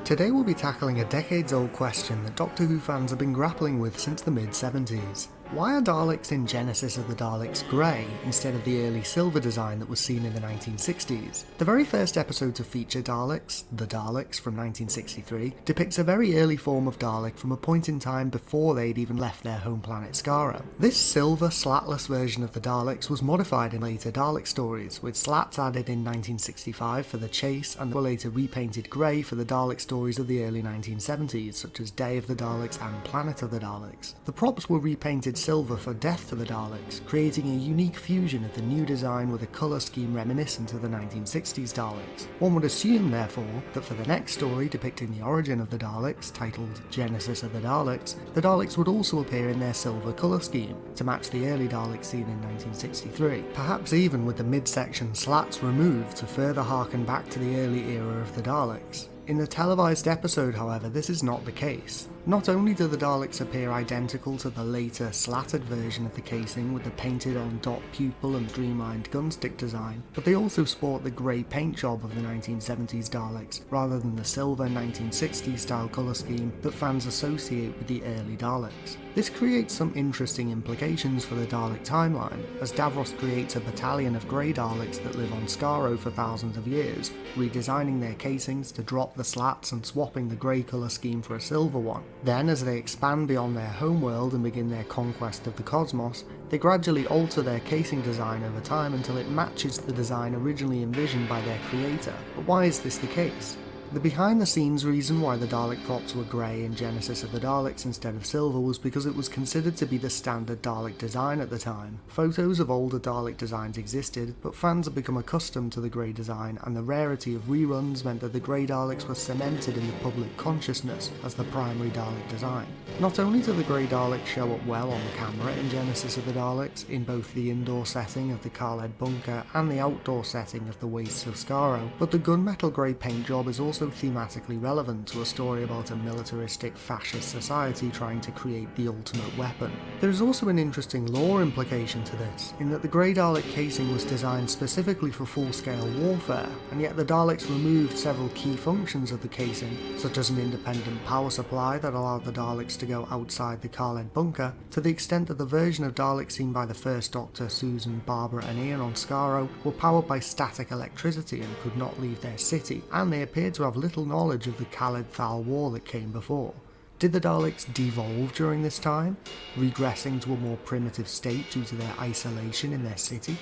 Today we'll be tackling a decades-old question that Doctor Who fans have been grappling with since the mid-70s. Why are Daleks in Genesis of the Daleks grey instead of the early silver design that was seen in the 1960s? The very first episode to feature Daleks, The Daleks from 1963, depicts a very early form of Dalek from a point in time before they'd even left their home planet Skaro. This silver, slatless version of the Daleks was modified in later Dalek stories, with slats added in 1965 for the chase and were later repainted grey for the Dalek stories of the early 1970s, such as Day of the Daleks and Planet of the Daleks. The props were repainted silver for Death to the Daleks, creating a unique fusion of the new design with a colour scheme reminiscent of the 1960s Daleks. One would assume, therefore, that for the next story depicting the origin of the Daleks, titled Genesis of the Daleks would also appear in their silver colour scheme, to match the early Daleks seen in 1963, perhaps even with the midsection slats removed to further harken back to the early era of the Daleks. In the televised episode, however, this is not the case. Not only do the Daleks appear identical to the later slatted version of the casing with the painted on dot pupil and streamlined gunstick design, but they also sport the grey paint job of the 1970s Daleks, rather than the silver 1960s style colour scheme that fans associate with the early Daleks. This creates some interesting implications for the Dalek timeline, as Davros creates a battalion of grey Daleks that live on Skaro for thousands of years, redesigning their casings to drop the slats and swapping the grey colour scheme for a silver one. Then, as they expand beyond their homeworld and begin their conquest of the cosmos, they gradually alter their casing design over time until it matches the design originally envisioned by their creator. But why is this the case? The behind-the-scenes reason why the Dalek props were grey in Genesis of the Daleks instead of silver was because it was considered to be the standard Dalek design at the time. Photos of older Dalek designs existed, but fans had become accustomed to the grey design, and the rarity of reruns meant that the grey Daleks were cemented in the public consciousness as the primary Dalek design. Not only do the grey Daleks show up well on camera in Genesis of the Daleks, in both the indoor setting of the Carled bunker and the outdoor setting of the wastes of Skaro, but the gunmetal grey paint job is also thematically relevant to a story about a militaristic fascist society trying to create the ultimate weapon. There is also an interesting lore implication to this, in that the grey Dalek casing was designed specifically for full-scale warfare, and yet the Daleks removed several key functions of the casing, such as an independent power supply that allowed the Daleks to go outside the Carled bunker, to the extent that the version of Dalek seen by the First Doctor, Susan, Barbara and Ian on Skaro were powered by static electricity and could not leave their city, and they appeared to have little knowledge of the Khaled-Thal war that came before. Did the Daleks devolve during this time, regressing to a more primitive state due to their isolation in their city?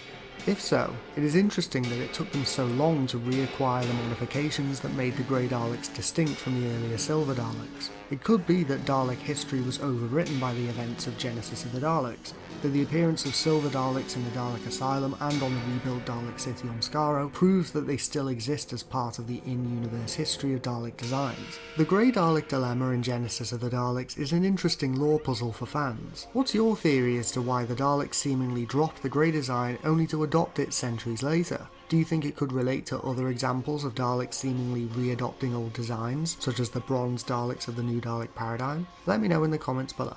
If so, it is interesting that it took them so long to reacquire the modifications that made the grey Daleks distinct from the earlier silver Daleks. It could be that Dalek history was overwritten by the events of Genesis of the Daleks, that the appearance of silver Daleks in the Dalek Asylum and on the rebuilt Dalek city on Skaro proves that they still exist as part of the in-universe history of Dalek designs. The grey Dalek dilemma in Genesis of the Daleks is an interesting lore puzzle for fans. What's your theory as to why the Daleks seemingly dropped the grey design only to adopt it centuries later? Do you think it could relate to other examples of Daleks seemingly re-adopting old designs, such as the bronze Daleks of the New Dalek paradigm? Let me know in the comments below.